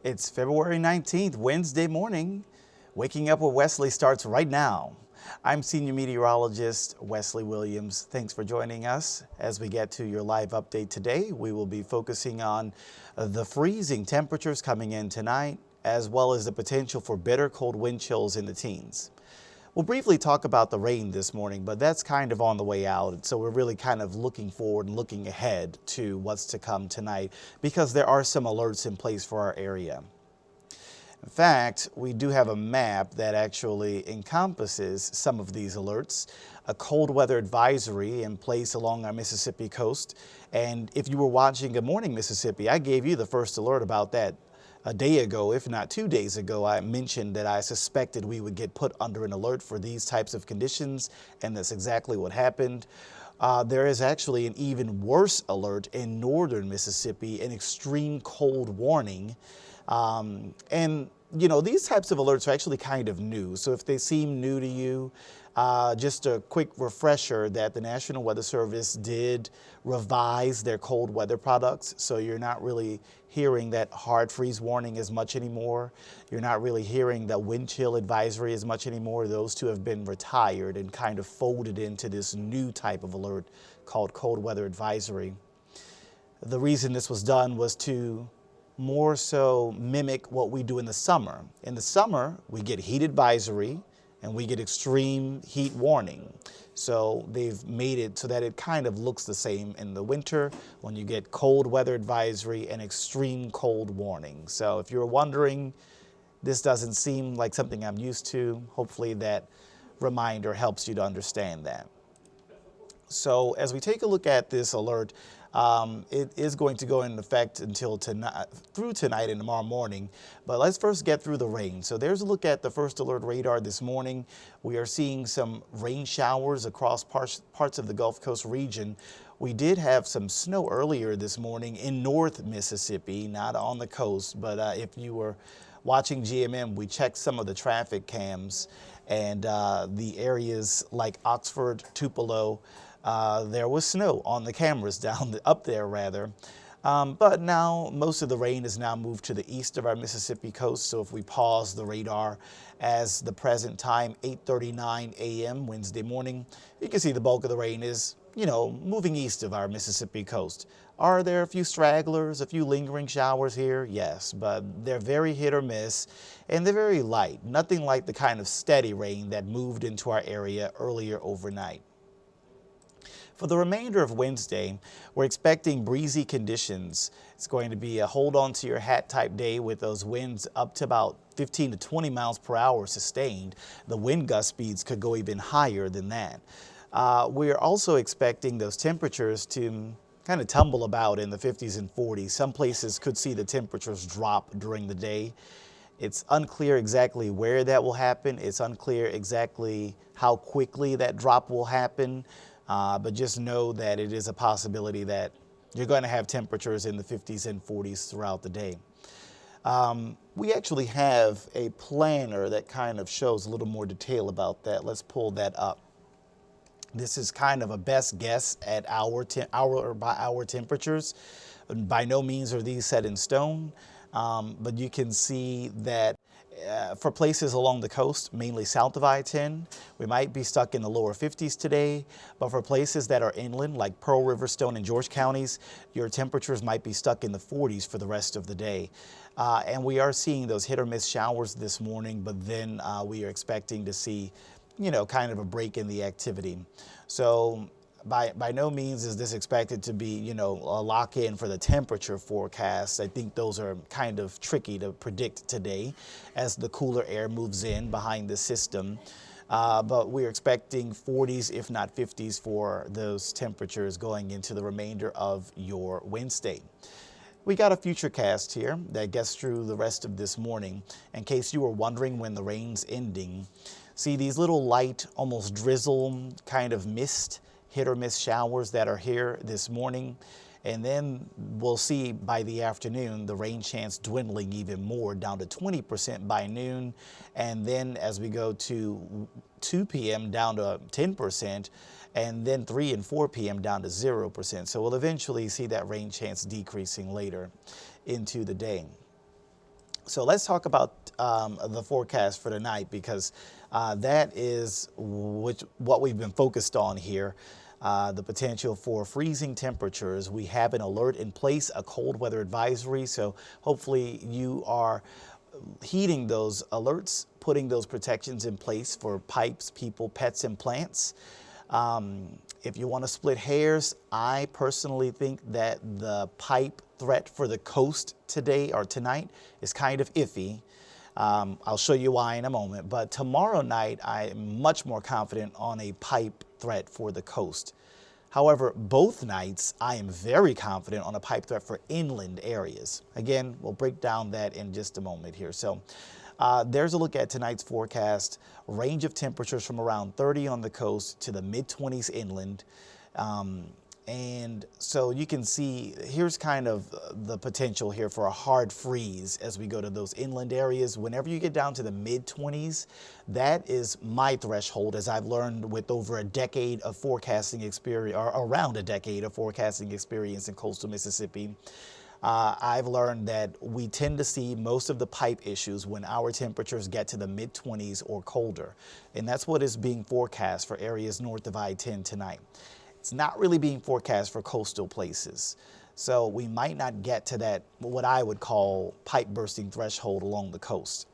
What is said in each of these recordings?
It's February 19th, Wednesday morning. Waking Up with Wesley starts right now. I'm Senior Meteorologist Wesley Williams. Thanks for joining us. As we get to your live update today, we will be focusing on the freezing temperatures coming in tonight, as well as the potential for bitter cold wind chills in the teens. We'll briefly talk about the rain this morning, but that's kind of on the way out. So we're really kind of looking forward and looking ahead to what's to come tonight because there are some alerts in place for our area. In fact, we do have a map that actually encompasses some of these alerts. A cold weather advisory in place along our Mississippi coast. And if you were watching Good Morning Mississippi, I gave you the first alert about that a day ago, if not 2 days ago. I mentioned that I suspected we would get put under an alert for these types of conditions, and that's exactly what happened. There is actually an even worse alert in northern Mississippi, an extreme cold warning. And you know, these types of alerts are actually kind of new. So if they seem new to you, just a quick refresher that the National Weather Service did revise their cold weather products. So you're not really hearing that hard freeze warning as much anymore. You're not really hearing the wind chill advisory as much anymore. Those two have been retired and kind of folded into this new type of alert called cold weather advisory. The reason this was done was to more so mimic what we do in the summer. In the summer, we get heat advisory and we get extreme heat warning. So they've made it so that it kind of looks the same in the winter when you get cold weather advisory and extreme cold warning. So if you're wondering, this doesn't seem like something I'm used to. Hopefully that reminder helps you to understand that. So as we take a look at this alert, it is going to go into effect until tonight, through tonight and tomorrow morning. But let's first get through the rain. So there's a look at the first alert radar this morning. We are seeing some rain showers across parts of the Gulf Coast region. We did have some snow earlier this morning in North Mississippi, not on the coast, but if you were watching GMM, we checked some of the traffic cams and the areas like Oxford, Tupelo, there was snow on the cameras up there rather. But now most of the rain has now moved to the east of our Mississippi coast. So if we pause the radar as the present time, 8:39 a.m. Wednesday morning, you can see the bulk of the rain is, you know, moving east of our Mississippi coast. Are there a few stragglers, a few lingering showers here? Yes, but they're very hit or miss, and they're very light. Nothing like the kind of steady rain that moved into our area earlier overnight. For the remainder of Wednesday, we're expecting breezy conditions. It's going to be a hold on to your hat type day with those winds up to about 15 to 20 miles per hour sustained. The wind gust speeds could go even higher than that. We're also expecting those temperatures to kind of tumble about in the 50s and 40s. Some places could see the temperatures drop during the day. It's unclear exactly where that will happen. It's unclear exactly how quickly that drop will happen. But just know that it is a possibility that you're going to have temperatures in the 50s and 40s throughout the day. We actually have a planner that kind of shows a little more detail about that. Let's pull that up. This is kind of a best guess at hour by hour temperatures. By no means are these set in stone, but you can see that for places along the coast, mainly south of I-10, we might be stuck in the lower 50s today. But for places that are inland, like Pearl River, Stone, and George counties, your temperatures might be stuck in the 40s for the rest of the day. And we are seeing those hit or miss showers this morning, but then we are expecting to see, you know, kind of a break in the activity. So by no means is this expected to be, you know, a lock-in for the temperature forecast. I think those are kind of tricky to predict today as the cooler air moves in behind the system. But we're expecting 40s, if not 50s, for those temperatures going into the remainder of your Wednesday. We got a future cast here that gets through the rest of this morning. In case you were wondering when the rain's ending, see these little light, almost drizzle kind of mist, hit or miss showers that are here this morning. And then we'll see by the afternoon the rain chance dwindling even more down to 20% by noon. And then as we go to 2 p.m. down to 10%, and then 3 and 4 p.m. down to 0%. So we'll eventually see that rain chance decreasing later into the day. So let's talk about the forecast for tonight, because that is what we've been focused on here. The potential for freezing temperatures. We have an alert in place, a cold weather advisory. So hopefully you are heeding those alerts, putting those protections in place for pipes, people, pets, and plants. If you want to split hairs, I personally think that the pipe threat for the coast today or tonight is kind of iffy. I'll show you why in a moment, but tomorrow night I'm much more confident on a pipe threat for the coast. However, both nights I am very confident on a pipe threat for inland areas. Again, we'll break down that in just a moment here. So there's a look at tonight's forecast. Range of temperatures from around 30 on the coast to the mid-20s inland. And so you can see here's kind of the potential here for a hard freeze as we go to those inland areas. Whenever you get down to the mid-20s, that is my threshold, as I've learned with over a decade of forecasting experience, or around a decade of forecasting experience in coastal Mississippi. I've learned that we tend to see most of the pipe issues when our temperatures get to the mid-20s or colder. And that's what is being forecast for areas north of I-10 tonight. It's not really being forecast for coastal places. So we might not get to that, what I would call pipe bursting threshold along the coast.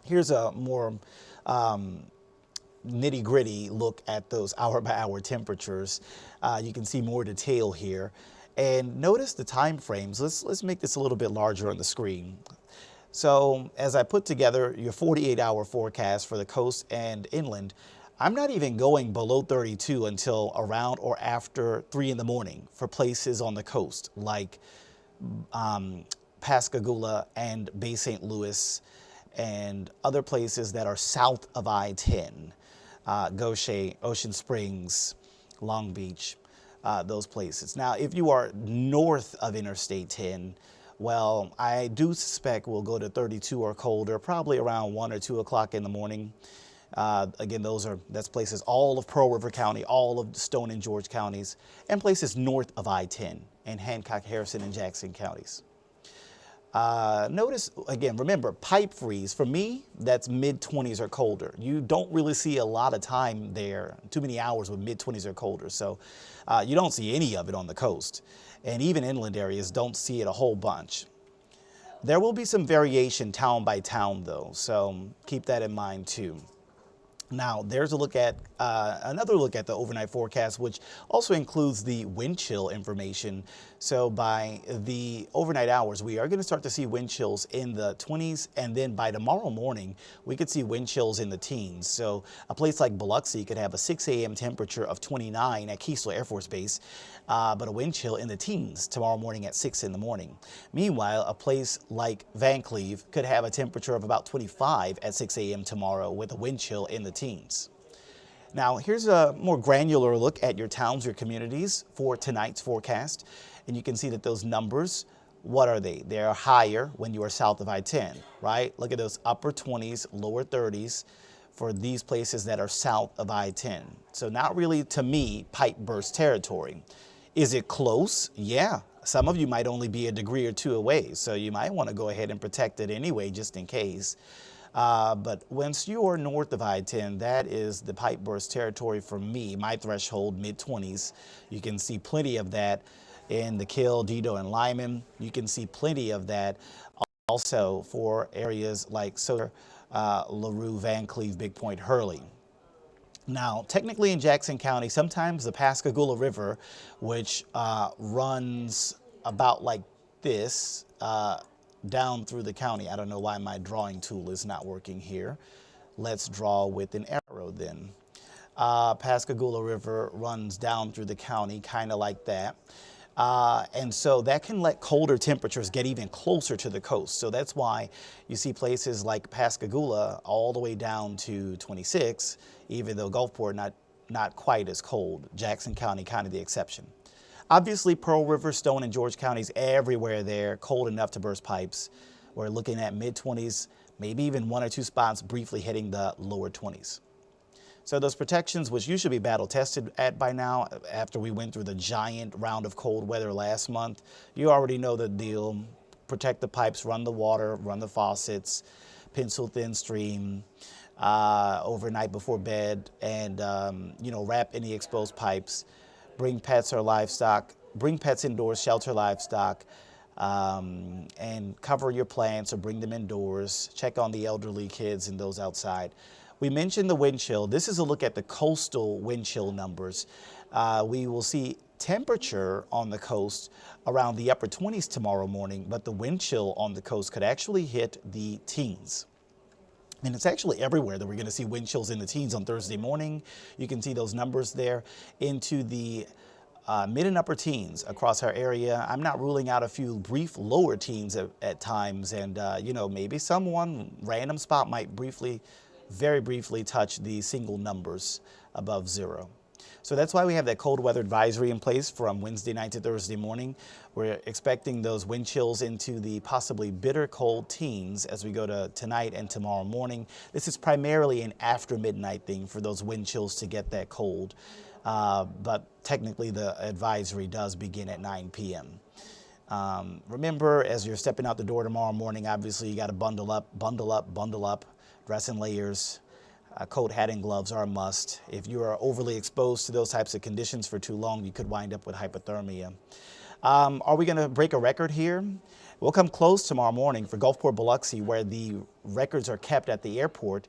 Here's a more nitty-gritty look at those hour-by-hour temperatures. You can see more detail here. And notice the time frames. Let's make this a little bit larger on the screen. So as I put together your 48-hour forecast for the coast and inland, I'm not even going below 32 until around or after 3 in the morning for places on the coast like Pascagoula and Bay St. Louis and other places that are south of I-10, Gaucher, Ocean Springs, Long Beach, those places. Now, if you are north of Interstate 10, well, I do suspect we'll go to 32 or colder, probably around 1 or 2 o'clock in the morning. Again, that's places all of Pearl River County, all of Stone and George counties, and places north of I-10 and Hancock, Harrison, and Jackson counties. Notice, again, remember, pipe freeze, for me, that's mid-20s or colder. You don't really see a lot of time there, too many hours with mid-20s or colder. So you don't see any of it on the coast. And even inland areas don't see it a whole bunch. There will be some variation town by town, though, so keep that in mind, too. Now, there's a look at another look at the overnight forecast, which also includes the wind chill information. So by the overnight hours, we are going to start to see wind chills in the 20s, and then by tomorrow morning, we could see wind chills in the teens. So a place like Biloxi could have a 6 a.m. temperature of 29 at Keesler Air Force Base, but a wind chill in the teens tomorrow morning at 6 in the morning. Meanwhile, a place like Van Cleve could have a temperature of about 25 at 6 a.m. tomorrow with a wind chill in the teens. Now, here's a more granular look at your towns, your communities for tonight's forecast. And you can see that those numbers, what are they? They're higher when you are south of I-10, right? Look at those upper 20s, lower 30s for these places that are south of I-10. So not really, to me, pipe burst territory. Is it close? Yeah. Some of you might only be a degree or 2 away, so you might want to go ahead and protect it anyway, just in case. But once you are north of I-10, that is the pipe burst territory for me, my threshold, mid-20s. You can see plenty of that in the Kill, Dido, and Lyman. You can see plenty of that also for areas like Soder, LaRue, Van Cleve, Big Point, Hurley. Now, technically in Jackson County, sometimes the Pascagoula River, which runs about like this, down through the county. I don't know why my drawing tool is not working here. Let's draw with an arrow then. Pascagoula River runs down through the county, kind of like that. And so that can let colder temperatures get even closer to the coast. So that's why you see places like Pascagoula all the way down to 26, even though Gulfport not quite as cold. Jackson County kind of the exception. Obviously, Pearl River, Stone, and George counties, everywhere there, cold enough to burst pipes. We're looking at mid-20s, maybe even 1 or 2 spots briefly hitting the lower 20s. So those protections, which you should be battle tested at by now, after we went through the giant round of cold weather last month, you already know the deal. protect the pipes, run the water, run the faucets, pencil thin stream overnight before bed, and wrap any exposed pipes. Bring pets or livestock. Bring pets indoors, shelter livestock, and cover your plants or bring them indoors. Check on the elderly, kids, and those outside. We mentioned the wind chill. This is a look at the coastal wind chill numbers. We will see temperature on the coast around the upper 20s tomorrow morning, but the wind chill on the coast could actually hit the teens. And it's actually everywhere that we're going to see wind chills in the teens on Thursday morning. You can see those numbers there into the mid and upper teens across our area. I'm not ruling out a few brief lower teens at times, and maybe one random spot might very briefly touch the single numbers above zero. So that's why we have that cold weather advisory in place from Wednesday night to Thursday morning. We're expecting those wind chills into the possibly bitter cold teens as we go to tonight and tomorrow morning. This is primarily an after midnight thing for those wind chills to get that cold. But technically the advisory does begin at 9 p.m. Remember, as you're stepping out the door tomorrow morning, obviously you got to bundle up, dress in layers. Coat, hat, and gloves are a must. If you are overly exposed to those types of conditions for too long, you could wind up with hypothermia. Are we going to break a record here? We'll come close tomorrow morning for Gulfport, Biloxi, where the records are kept at the airport.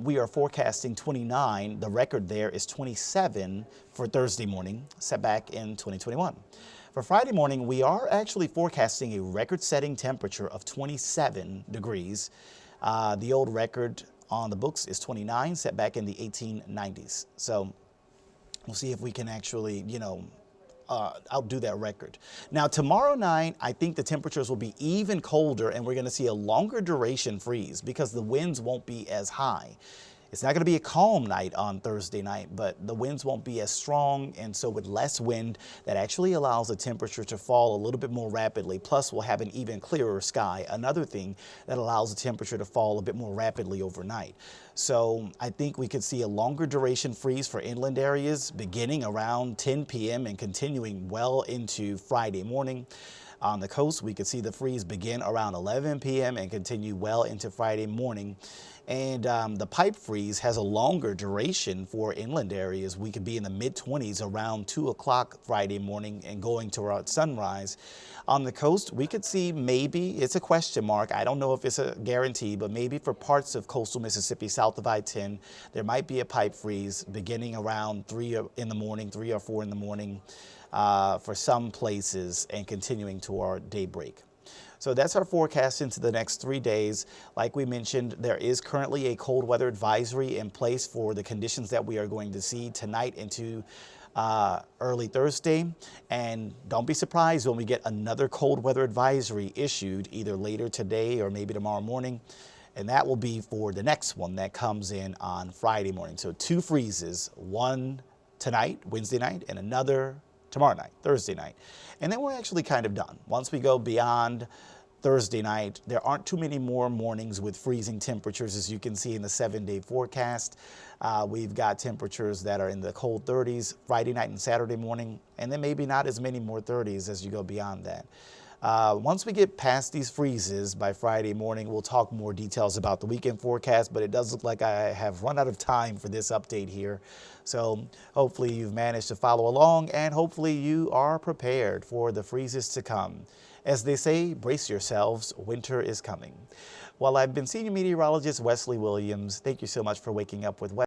We are forecasting 29. The record there is 27 for Thursday morning, set back in 2021. For Friday morning, we are actually forecasting a record-setting temperature of 27 degrees. The old record on the books is 29, set back in the 1890s. So we'll see if we can actually, outdo that record. Now, tomorrow night, I think the temperatures will be even colder, and we're going to see a longer duration freeze because the winds won't be as high. It's not going to be a calm night on Thursday night, but the winds won't be as strong, and so with less wind, that actually allows the temperature to fall a little bit more rapidly. Plus, we'll have an even clearer sky, another thing that allows the temperature to fall a bit more rapidly overnight. So I think we could see a longer duration freeze for inland areas beginning around 10 p.m. and continuing well into Friday morning. On the coast, we could see the freeze begin around 11 p.m. and continue well into Friday morning. And the pipe freeze has a longer duration for inland areas. We could be in the mid-20s around 2 o'clock Friday morning and going toward sunrise. On the coast, we could see maybe, it's a question mark, I don't know if it's a guarantee, but maybe for parts of coastal Mississippi south of I-10, there might be a pipe freeze beginning around 3 or 4 in the morning for some places and continuing toward daybreak. So that's our forecast into the next 3 days. Like we mentioned, there is currently a cold weather advisory in place for the conditions that we are going to see tonight into early Thursday. And don't be surprised when we get another cold weather advisory issued either later today or maybe tomorrow morning. And that will be for the next one that comes in on Friday morning. So 2 freezes, one tonight, Wednesday night, and another tomorrow night, Thursday night. And then we're actually kind of done. Once we go beyond Thursday night, there aren't too many more mornings with freezing temperatures, as you can see in the 7-day forecast. We've got temperatures that are in the cold 30s Friday night and Saturday morning, and then maybe not as many more 30s as you go beyond that. Once we get past these freezes by Friday morning, we'll talk more details about the weekend forecast, but it does look like I have run out of time for this update here. So hopefully you've managed to follow along, and hopefully you are prepared for the freezes to come. As they say, brace yourselves, winter is coming. Well, I've been Senior Meteorologist Wesley Williams. Thank you so much for waking up with Wesley.